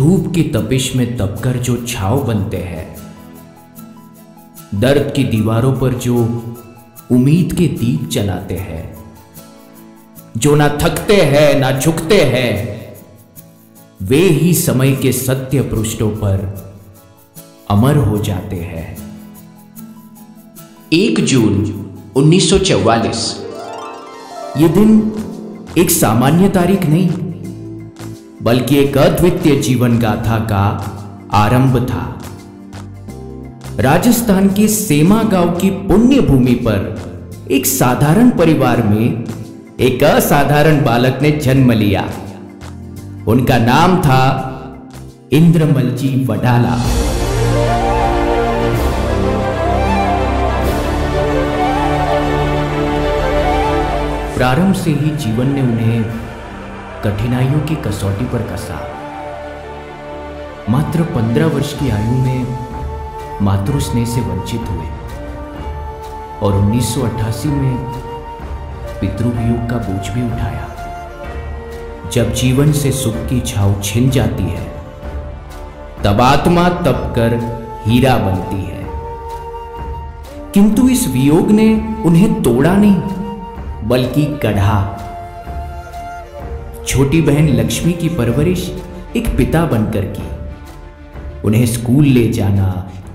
धूप की तपिश में तपकर जो छाव बनते हैं, दर्द की दीवारों पर जो उम्मीद के दीप जलाते हैं, जो ना थकते हैं ना झुकते हैं, वे ही समय के सत्य पृष्ठों पर अमर हो जाते हैं। 1 जून 1944। यह दिन एक सामान्य तारीख नहीं, बल्कि एक अद्वितीय जीवन गाथा का आरंभ था। राजस्थान के सेमा गांव की पुण्य भूमि पर एक साधारण परिवार में एक असाधारण बालक ने जन्म लिया। उनका नाम था इंद्रमलजी वडाला। प्रारंभ से ही जीवन ने उन्हें कठिनाइयों की कसौटी पर कसा। मात्र 15 वर्ष की आयु में मातृ स्नेह से वंचित हुए और 1988 में पितृवियोग का बोझ भी उठाया। जब जीवन से सुख की छाव छिन जाती है, तब आत्मा तपकर हीरा बनती है। किंतु इस वियोग ने उन्हें तोड़ा नहीं, बल्कि गढ़ा। छोटी बहन लक्ष्मी की परवरिश एक पिता बनकर की। उन्हें स्कूल ले जाना,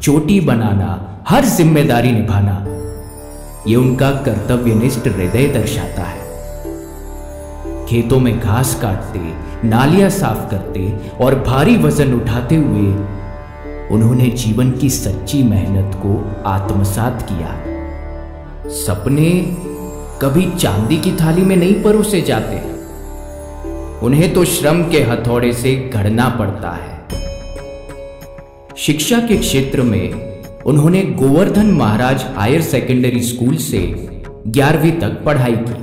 चोटी बनाना, हर जिम्मेदारी निभाना, यह उनका कर्तव्यनिष्ठ हृदय दर्शाता है। खेतों में घास काटते, नालियां साफ करते और भारी वजन उठाते हुए उन्होंने जीवन की सच्ची मेहनत को आत्मसात किया। सपने कभी चांदी की थाली में नहीं परोसे जाते, उन्हें तो श्रम के हथौड़े से गढ़ना पड़ता है। शिक्षा के क्षेत्र में उन्होंने गोवर्धन महाराज हायर सेकेंडरी स्कूल से 11वीं तक पढ़ाई की।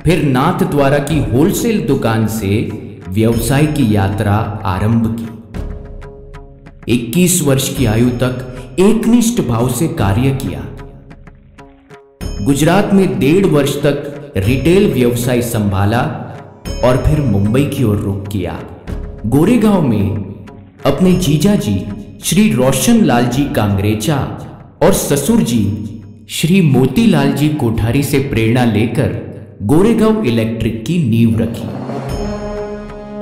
फिर नाथ द्वारा की होलसेल दुकान से व्यवसाय की यात्रा आरंभ की। 21 वर्ष की आयु तक एकनिष्ठ भाव से कार्य किया। गुजरात में 1.5 वर्ष तक रिटेल व्यवसाय संभाला और फिर मुंबई की ओर रुख किया। गोरेगांव में अपने जीजा जी श्री रोशन लाल जी कांग्रेचा और ससुर जी श्री मोतीलाल जी कोठारी से प्रेरणा लेकर गोरेगांव इलेक्ट्रिक की नींव रखी।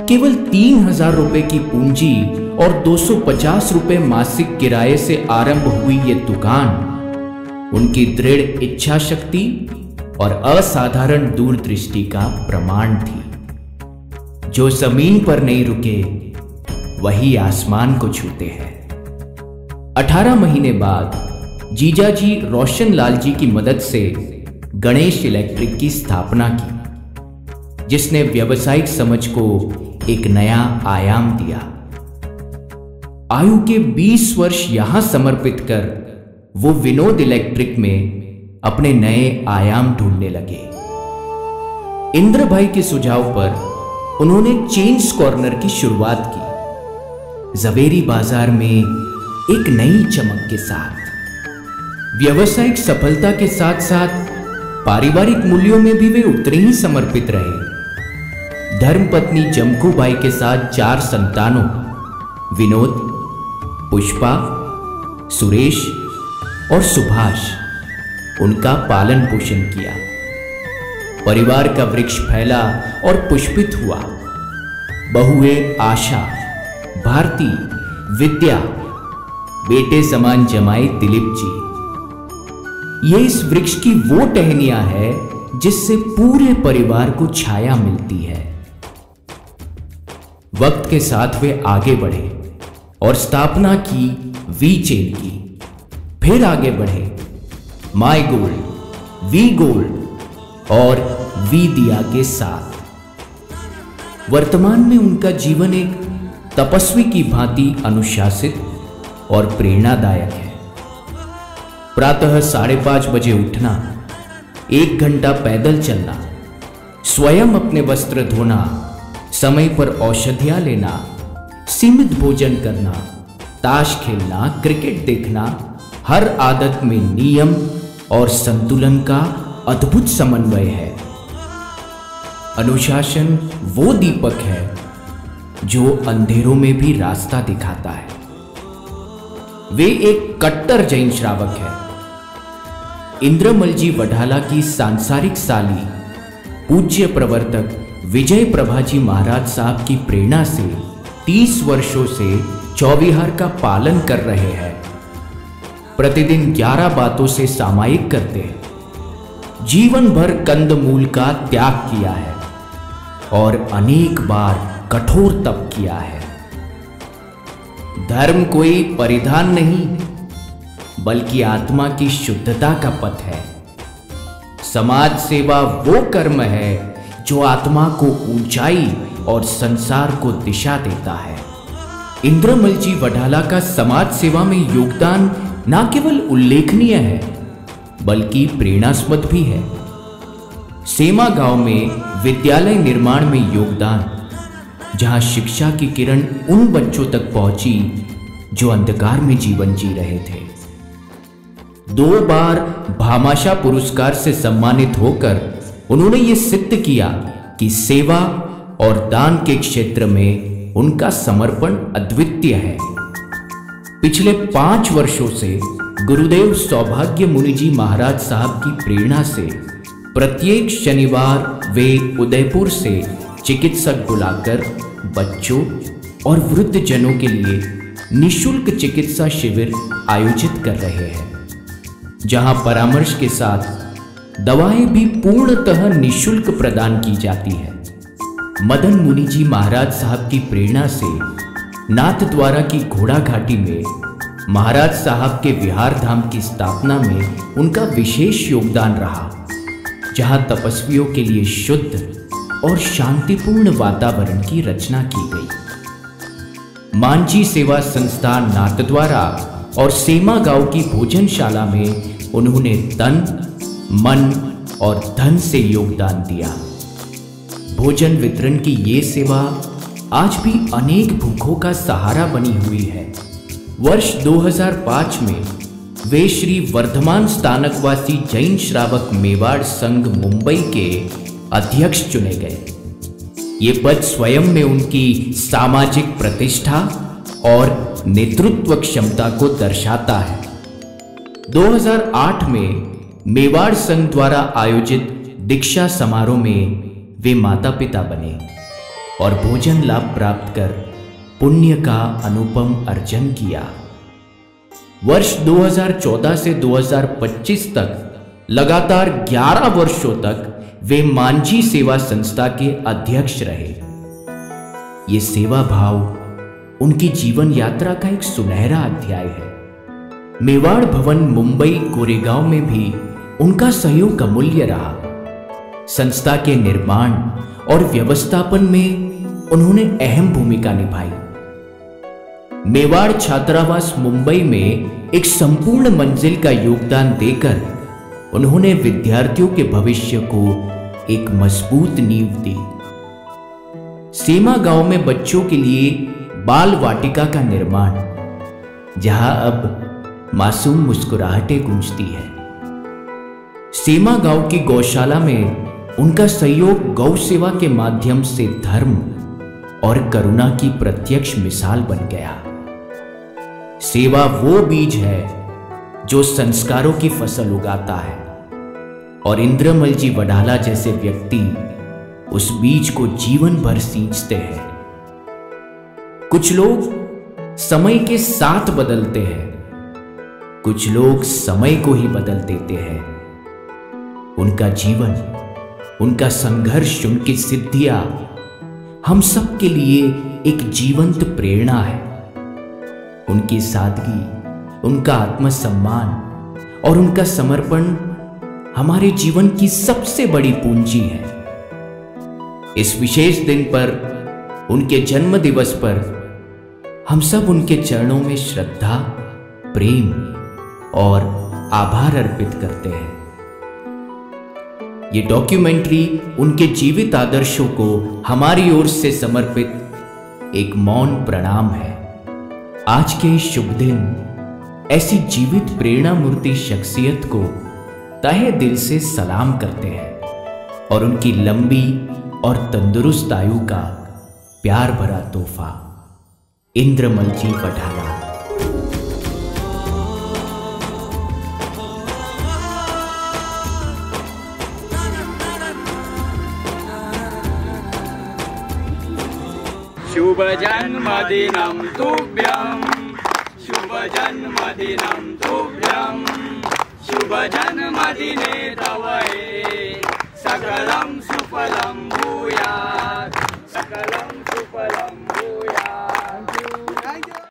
केवल 3000 रुपए की पूंजी और 250 रुपए मासिक किराए से आरंभ हुई यह दुकान उनकी दृढ़ इच्छा शक्ति और असाधारण दूरदृष्टि का प्रमाण थी। जो जमीन पर नहीं रुके, वही आसमान को छूते हैं। 18 महीने बाद जीजाजी रोशन लाल जी की मदद से गणेश इलेक्ट्रिक की स्थापना की, जिसने व्यावसायिक समझ को एक नया आयाम दिया। आयु के 20 वर्ष यहां समर्पित कर वो विनोद इलेक्ट्रिक में अपने नए आयाम ढूंढने लगे। इंद्र भाई के सुझाव पर उन्होंने चेंज कॉर्नर की शुरुआत की, जवेरी बाजार में एक नई चमक के साथ। व्यावसायिक सफलता के साथ साथ पारिवारिक मूल्यों में भी वे उतने ही समर्पित रहे। धर्मपत्नी जमकूबाई के साथ 4 संतानों विनोद, पुष्पा, सुरेश और सुभाष उनका पालन पोषण किया। परिवार का वृक्ष फैला और पुष्पित हुआ। बहुएं आशा, भारती, विद्या, बेटे समान जमाए दिलीप जी। ये इस वृक्ष की वो टहनियां है जिससे पूरे परिवार को छाया मिलती है। वक्त के साथ वे आगे बढ़े और स्थापना की वी चेन की। फिर आगे बढ़े माई गोल्ड, वी गोल्ड और वी दिया के साथ। वर्तमान में उनका जीवन एक तपस्वी की भांति अनुशासित और प्रेरणादायक है। प्रातः 5:30 बजे उठना, 1 घंटा पैदल चलना, स्वयं अपने वस्त्र धोना, समय पर औषधियां लेना, सीमित भोजन करना, ताश खेलना, क्रिकेट देखना, हर आदत में नियम और संतुलन का अद्भुत समन्वय है। अनुशासन वो दीपक है जो अंधेरों में भी रास्ता दिखाता है। वे एक कट्टर जैन श्रावक है। इंद्रमलजी वढाला की सांसारिक साली पूज्य प्रवर्तक विजय प्रभाजी महाराज साहब की प्रेरणा से 30 वर्षों से चौविहार का पालन कर रहे हैं। प्रतिदिन 11 बातों से सामायिक करते हैं। जीवन भर कंदमूल का त्याग किया है और अनेक बार कठोर तप किया है। धर्म कोई परिधान नहीं, बल्कि आत्मा की शुद्धता का पथ है। समाज सेवा वो कर्म है जो आत्मा को ऊंचाई और संसार को दिशा देता है। इंद्रमलजी वढाला का समाज सेवा में योगदान न केवल उल्लेखनीय है, बल्कि प्रेरणास्पद भी है। सेमा गांव में विद्यालय निर्माण में योगदान, जहां शिक्षा की किरण उन बच्चों तक पहुंची जो अंधकार में जीवन जी रहे थे। 2 बार भामाशाह पुरस्कार से सम्मानित होकर उन्होंने ये सिद्ध किया कि सेवा और दान के क्षेत्र में उनका समर्पण अद्वितीय है। पिछले 5 वर्षों से गुरुदेव सौभाग्य मुनि जी महाराज साहब की प्रेरणा से प्रत्येक शनिवार वे उदयपुर से चिकित्सक बुलाकर बच्चों और वृद्ध जनों के लिए निःशुल्क चिकित्सा शिविर आयोजित कर रहे हैं, जहां परामर्श के साथ दवाएं भी पूर्णतः निःशुल्क प्रदान की जाती है। मदन मुनि जी महाराज साहब की प्रेरणा से नाथद्वारा की घोड़ा घाटी में महाराज साहब के विहार धाम की स्थापना में उनका विशेष योगदान रहा, जहां तपस्वियों के लिए शुद्ध और शांतिपूर्ण वातावरण की रचना की गई। मांझी सेवा संस्थान नाथद्वारा और सेमा गांव की भोजनशाला में उन्होंने तन, मन और धन से योगदान दिया। भोजन वितरण की ये सेवा आज भी अनेक भूखों का सहारा बनी हुई है। वर्ष 2005 में वे श्री वर्धमान स्थानकवासी जैन श्रावक मेवाड़ संघ मुंबई के अध्यक्ष चुने गए। ये पद स्वयं में उनकी सामाजिक प्रतिष्ठा और नेतृत्व क्षमता को दर्शाता है। 2008 में मेवाड़ संघ द्वारा आयोजित दीक्षा समारोह में वे माता पिता बने और भोजन लाभ प्राप्त कर पुण्य का अनुपम अर्जन किया। वर्ष 2014 से 2025 तक लगातार 11 वर्षों तक वे मांझी सेवा संस्था के अध्यक्ष रहे। ये सेवा भाव उनकी जीवन यात्रा का एक सुनहरा अध्याय है। मेवाड़ भवन मुंबई गोरेगांव में भी उनका सहयोग का मूल्य रहा। संस्था के निर्माण और व्यवस्थापन में उन्होंने अहम भूमिका निभाई। मेवाड़ छात्रावास मुंबई में एक संपूर्ण मंजिल का योगदान देकर उन्होंने विद्यार्थियों के भविष्य को एक मजबूत नींव दी। सेमा गांव में बच्चों के लिए बाल वाटिका का निर्माण, जहां अब मासूम मुस्कुराहटें गूंजती है। सेमा गांव की गौशाला में उनका सहयोग गौ सेवा के माध्यम से धर्म और करुणा की प्रत्यक्ष मिसाल बन गया। सेवा वो बीज है जो संस्कारों की फसल उगाता है, और इंद्रमलजी वढाला जैसे व्यक्ति उस बीज को जीवन भर सींचते हैं। कुछ लोग समय के साथ बदलते हैं, कुछ लोग समय को ही बदल देते हैं। उनका जीवन, उनका संघर्ष, उनकी सिद्धियां हम सब के लिए एक जीवंत प्रेरणा है। उनकी सादगी, उनका आत्मसम्मान और उनका समर्पण हमारे जीवन की सबसे बड़ी पूंजी है। इस विशेष दिन पर, उनके जन्म दिवस पर हम सब उनके चरणों में श्रद्धा, प्रेम और आभार अर्पित करते हैं। ये डॉक्यूमेंट्री उनके जीवित आदर्शों को हमारी ओर से समर्पित एक मौन प्रणाम है। आज के इस शुभ दिन ऐसी जीवित प्रेरणा मूर्ति शख्सियत को तहे दिल से सलाम करते हैं और उनकी लंबी और तंदुरुस्त आयु का प्यार भरा तोहफा इंद्रमल जी वढाला। शुभ जन्मदिनं तुभ्यं, शुभ जन्मदिनं तुभ्यं, शुभ जन्मदिने तव हे सकलं सुफलं भूयात्।